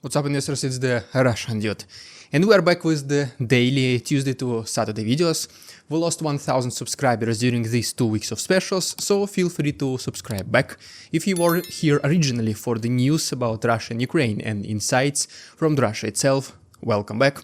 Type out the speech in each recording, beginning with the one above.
What's up, investors? It's the Russian dude, and we are back with the daily Tuesday to Saturday videos. We lost 1000 subscribers during these 2 weeks of specials, so feel free to subscribe back. If you were here originally for the news about Russia and Ukraine and insights from Russia itself, welcome back.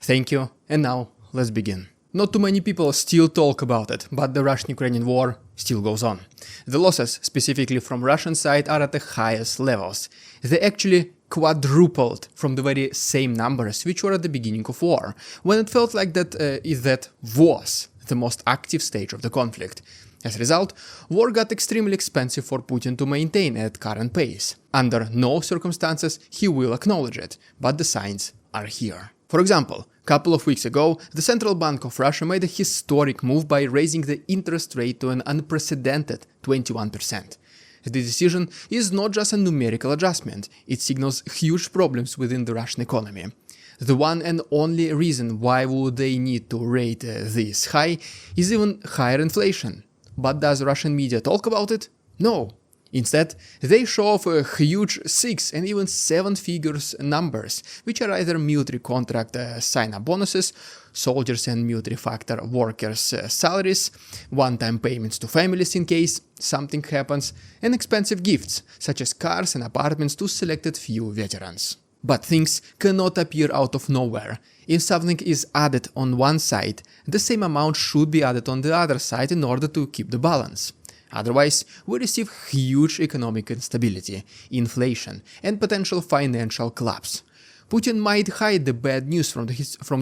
Thank you, and now let's begin. Not too many people still talk about it, but the Russian-Ukrainian war still goes on. The losses, specifically from Russian side, are at the highest levels. They actually quadrupled from the very same numbers which were at the beginning of war, when it felt like that was the most active stage of the conflict. As a result, war got extremely expensive for Putin to maintain at current pace. Under no circumstances he will acknowledge it, but the signs are here. For example, a couple of weeks ago, the Central Bank of Russia made a historic move by raising the interest rate to an unprecedented 21%. The decision is not just a numerical adjustment, it signals huge problems within the Russian economy. The one and only reason why would they need to rate this high is even higher inflation. But does Russian media talk about it? No. Instead, they show off a huge 6 and even 7 figures numbers, which are either military contract sign-up bonuses, soldiers and military factor workers' salaries, one-time payments to families in case something happens, and expensive gifts, such as cars and apartments to selected few veterans. But things cannot appear out of nowhere. If something is added on one side, the same amount should be added on the other side in order to keep the balance. Otherwise, we receive huge economic instability, inflation, and potential financial collapse. Putin might hide the bad news from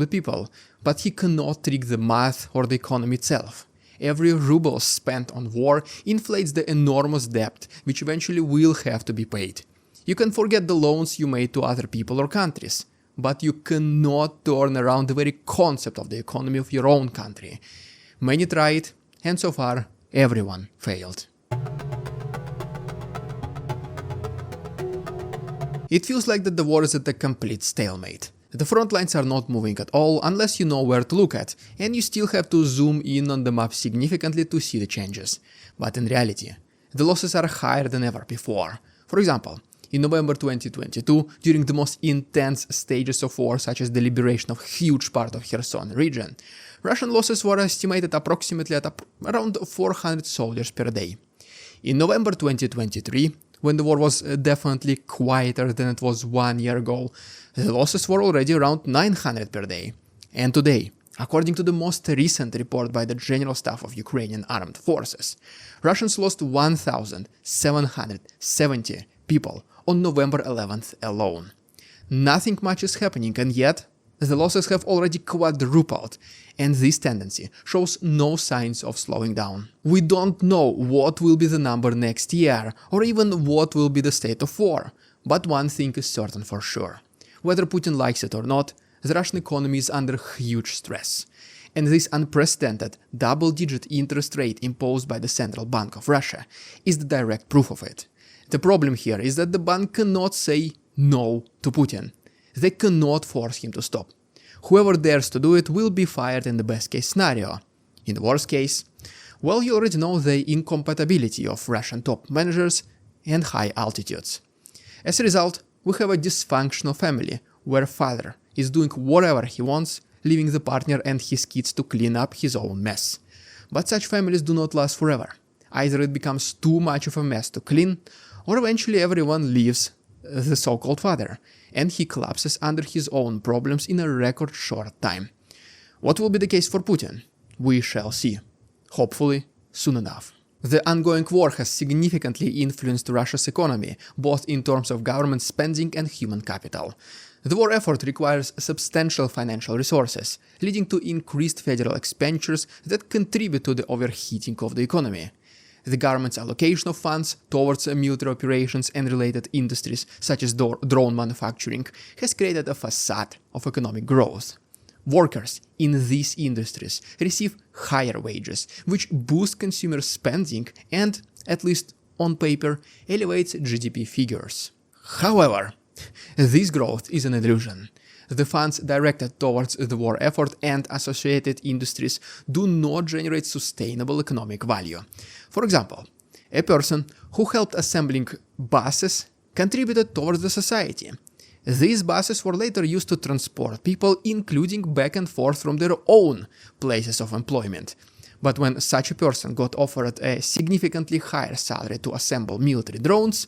the people, but he cannot trick the math or the economy itself. Every ruble spent on war inflates the enormous debt, which eventually will have to be paid. You can forget the loans you made to other people or countries, but you cannot turn around the very concept of the economy of your own country. Many tried, and so far, everyone failed. It feels like that the war is at a complete stalemate. The front lines are not moving at all unless you know where to look at, and you still have to zoom in on the map significantly to see the changes. But in reality, the losses are higher than ever before. For example, in November 2022, during the most intense stages of war, such as the liberation of a huge part of Kherson region, Russian losses were estimated approximately at around 400 soldiers per day. In November 2023, when the war was definitely quieter than it was 1 year ago, the losses were already around 900 per day. And today, according to the most recent report by the General Staff of Ukrainian Armed Forces, Russians lost 1,770 people on November 11th alone. Nothing much is happening, and yet the losses have already quadrupled, and this tendency shows no signs of slowing down. We don't know what will be the number next year, or even what will be the state of war, but one thing is certain for sure. Whether Putin likes it or not, the Russian economy is under huge stress. And this unprecedented double-digit interest rate imposed by the Central Bank of Russia is the direct proof of it. The problem here is that the bank cannot say no to Putin. They cannot force him to stop. Whoever dares to do it will be fired in the best case scenario. In the worst case, well, you already know the incompatibility of Russian top managers and high altitudes. As a result, we have a dysfunctional family where father is doing whatever he wants, leaving the partner and his kids to clean up his own mess. But such families do not last forever. Either it becomes too much of a mess to clean, or eventually everyone leaves the so-called father, and he collapses under his own problems in a record short time. What will be the case for Putin? We shall see. Hopefully, soon enough. The ongoing war has significantly influenced Russia's economy, both in terms of government spending and human capital. The war effort requires substantial financial resources, leading to increased federal expenditures that contribute to the overheating of the economy. The government's allocation of funds towards military operations and related industries, such as drone manufacturing, has created a facade of economic growth. Workers in these industries receive higher wages, which boost consumer spending and, at least on paper, elevates GDP figures. However, this growth is an illusion. The funds directed towards the war effort and associated industries do not generate sustainable economic value. For example, a person who helped assembling buses contributed towards the society. These buses were later used to transport people, including back and forth from their own places of employment. But when such a person got offered a significantly higher salary to assemble military drones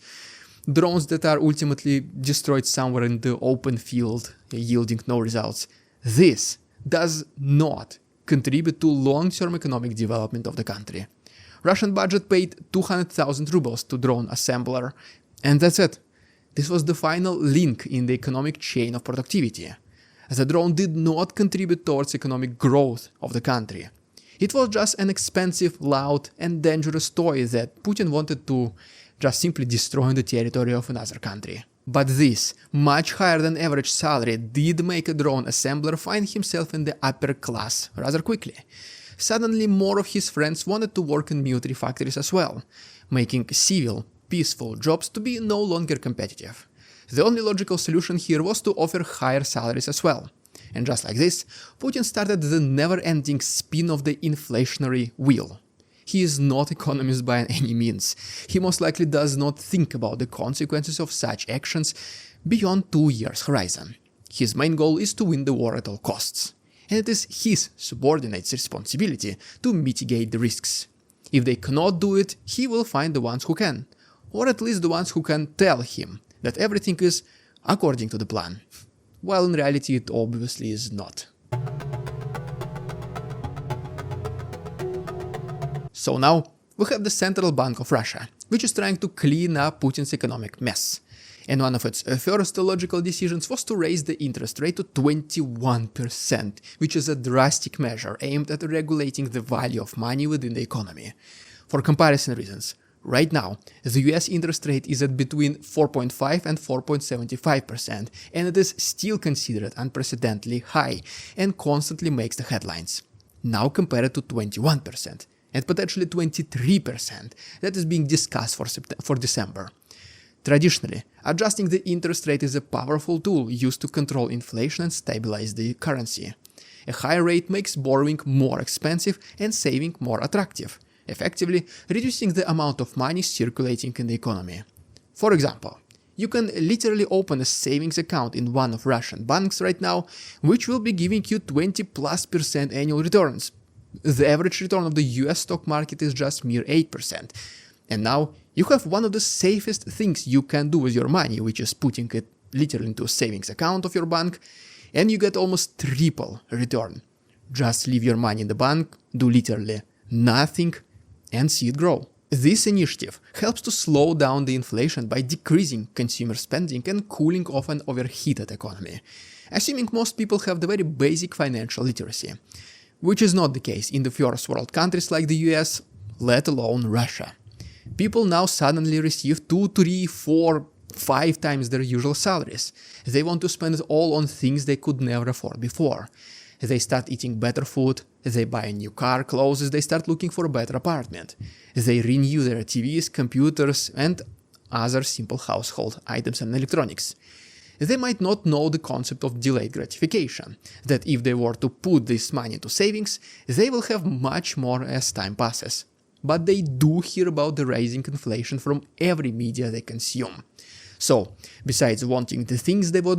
that are ultimately destroyed somewhere in the open field, yielding no results, this does not contribute to long-term economic development of the country. Russian budget paid 200,000 rubles to drone assembler, and that's it. This was the final link in the economic chain of productivity. The drone did not contribute towards economic growth of the country. It was just an expensive, loud and dangerous toy that Putin wanted to just simply destroy on the territory of another country. But this much higher than average salary did make a drone assembler find himself in the upper class rather quickly. Suddenly more of his friends wanted to work in military factories as well, making civil, peaceful jobs to be no longer competitive. The only logical solution here was to offer higher salaries as well. And just like this, Putin started the never-ending spin of the inflationary wheel. He is not economist by any means. He most likely does not think about the consequences of such actions beyond 2 years horizon. His main goal is to win the war at all costs. And it is his subordinates' responsibility to mitigate the risks. If they cannot do it, he will find the ones who can. Or at least the ones who can tell him that everything is according to the plan. While in reality it obviously is not. So now we have the Central Bank of Russia, which is trying to clean up Putin's economic mess. And one of its first logical decisions was to raise the interest rate to 21%, which is a drastic measure aimed at regulating the value of money within the economy. For comparison reasons, right now, the US interest rate is at between 4.5 and 4.75%, and it is still considered unprecedentedly high and constantly makes the headlines. Now compare it to 21%, and potentially 23% that is being discussed for December. Traditionally, adjusting the interest rate is a powerful tool used to control inflation and stabilize the currency. A higher rate makes borrowing more expensive and saving more attractive, effectively reducing the amount of money circulating in the economy. For example, you can literally open a savings account in one of Russian banks right now, which will be giving you 20+% annual returns. The average return of the US stock market is just mere 8%. And now you have one of the safest things you can do with your money, which is putting it literally into a savings account of your bank, and you get almost triple return. Just leave your money in the bank, do literally nothing, and see it grow. This initiative helps to slow down the inflation by decreasing consumer spending and cooling off an overheated economy, assuming most people have the very basic financial literacy, which is not the case in the first world countries like the US, let alone Russia. People now suddenly receive 2, 3, 4, 5 times their usual salaries. They want to spend it all on things they could never afford before. They start eating better food, they buy a new car, clothes, they start looking for a better apartment. They renew their TVs, computers, and other simple household items and electronics. They might not know the concept of delayed gratification, that if they were to put this money into savings, they will have much more as time passes. But they do hear about the rising inflation from every media they consume. So, besides wanting the things they were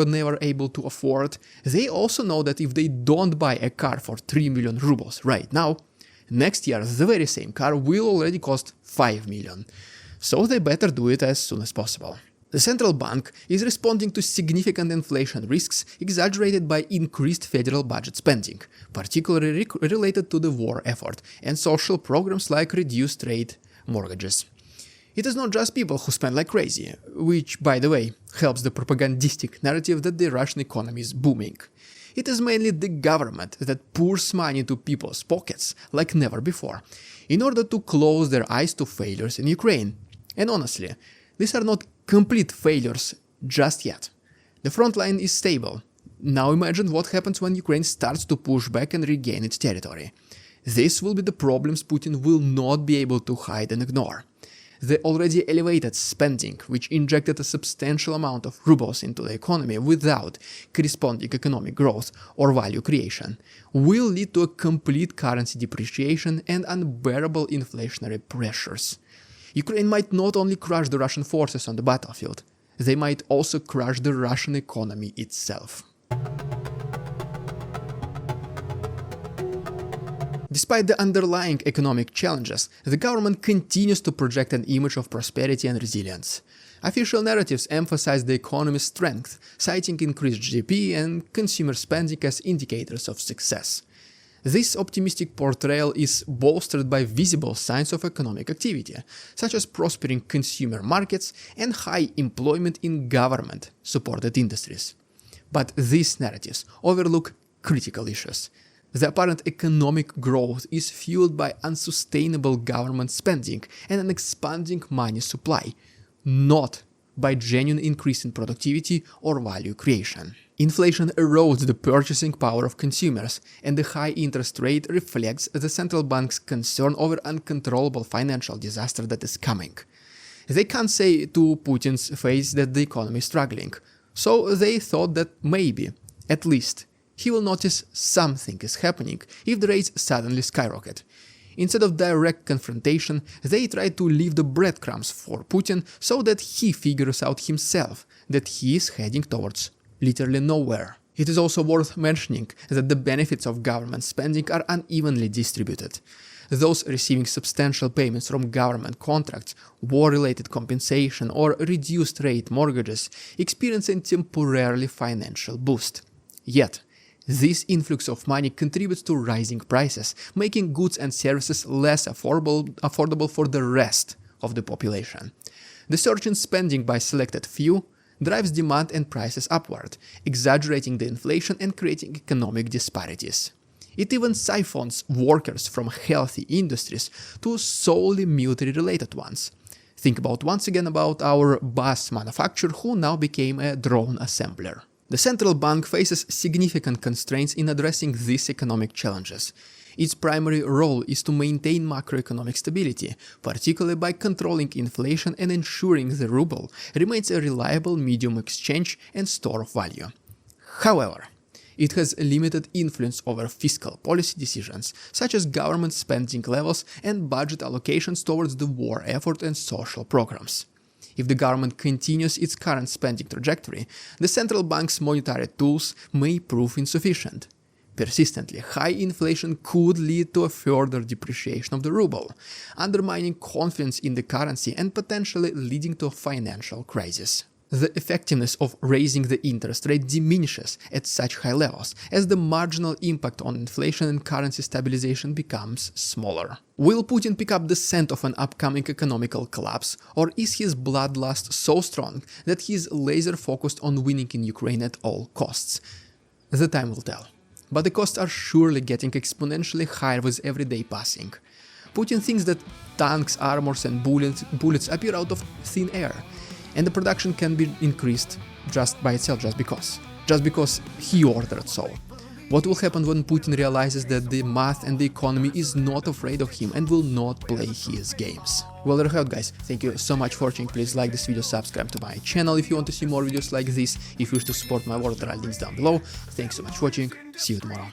never able to afford, they also know that if they don't buy a car for 3 million rubles right now, next year the very same car will already cost 5 million. So they better do it as soon as possible. The central bank is responding to significant inflation risks exaggerated by increased federal budget spending, particularly related to the war effort and social programs like reduced rate mortgages. It is not just people who spend like crazy, which, by the way, helps the propagandistic narrative that the Russian economy is booming. It is mainly the government that pours money into people's pockets like never before, in order to close their eyes to failures in Ukraine. And honestly, these are not complete failures just yet. The front line is stable. Now imagine what happens when Ukraine starts to push back and regain its territory. This will be the problems Putin will not be able to hide and ignore. The already elevated spending, which injected a substantial amount of rubles into the economy without corresponding economic growth or value creation, will lead to a complete currency depreciation and unbearable inflationary pressures. Ukraine might not only crush the Russian forces on the battlefield, they might also crush the Russian economy itself. Despite the underlying economic challenges, the government continues to project an image of prosperity and resilience. Official narratives emphasize the economy's strength, citing increased GDP and consumer spending as indicators of success. This optimistic portrayal is bolstered by visible signs of economic activity, such as prospering consumer markets and high employment in government-supported industries. But these narratives overlook critical issues. The apparent economic growth is fueled by unsustainable government spending and an expanding money supply, not by genuine increase in productivity or value creation. Inflation erodes the purchasing power of consumers, and the high interest rate reflects the central bank's concern over uncontrollable financial disaster that is coming. They can't say to Putin's face that the economy is struggling, so they thought that maybe, at least, he will notice something is happening if the rates suddenly skyrocket. Instead of direct confrontation, they try to leave the breadcrumbs for Putin so that he figures out himself that he is heading towards literally nowhere. It is also worth mentioning that the benefits of government spending are unevenly distributed. Those receiving substantial payments from government contracts, war-related compensation, or reduced-rate mortgages experience a temporarily financial boost. Yet, this influx of money contributes to rising prices, making goods and services less affordable for the rest of the population. The surge in spending by selected few drives demand and prices upward, exaggerating the inflation and creating economic disparities. It even siphons workers from healthy industries to solely military-related ones. Think once again about our bus manufacturer who now became a drone assembler. The central bank faces significant constraints in addressing these economic challenges. Its primary role is to maintain macroeconomic stability, particularly by controlling inflation and ensuring the ruble remains a reliable medium exchange and store of value. However, it has limited influence over fiscal policy decisions, such as government spending levels and budget allocations towards the war effort and social programs. If the government continues its current spending trajectory, the central bank's monetary tools may prove insufficient. Persistently high inflation could lead to a further depreciation of the ruble, undermining confidence in the currency and potentially leading to a financial crisis. The effectiveness of raising the interest rate diminishes at such high levels, as the marginal impact on inflation and currency stabilization becomes smaller. Will Putin pick up the scent of an upcoming economical collapse, or is his bloodlust so strong that he is laser-focused on winning in Ukraine at all costs? The time will tell. But the costs are surely getting exponentially higher with every day passing. Putin thinks that tanks, armors and bullets appear out of thin air, and the production can be increased just by itself, just because he ordered so. What will happen when Putin realizes that the math and the economy is not afraid of him and will not play his games? Well, there you have it, guys. Thank you so much for watching. Please like this video, subscribe to my channel if you want to see more videos like this. If you wish to support my work, there are links down below. Thanks so much for watching. See you tomorrow.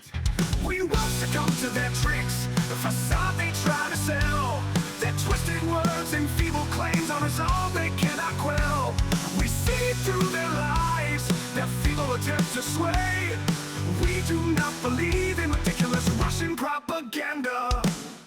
We won't succumb to their tricks, the facade they try to sell. Their twisted words and feeble claims on us all they cannot quell. We see through their lies, their feeble attempts to sway. We do not believe in ridiculous Russian propaganda.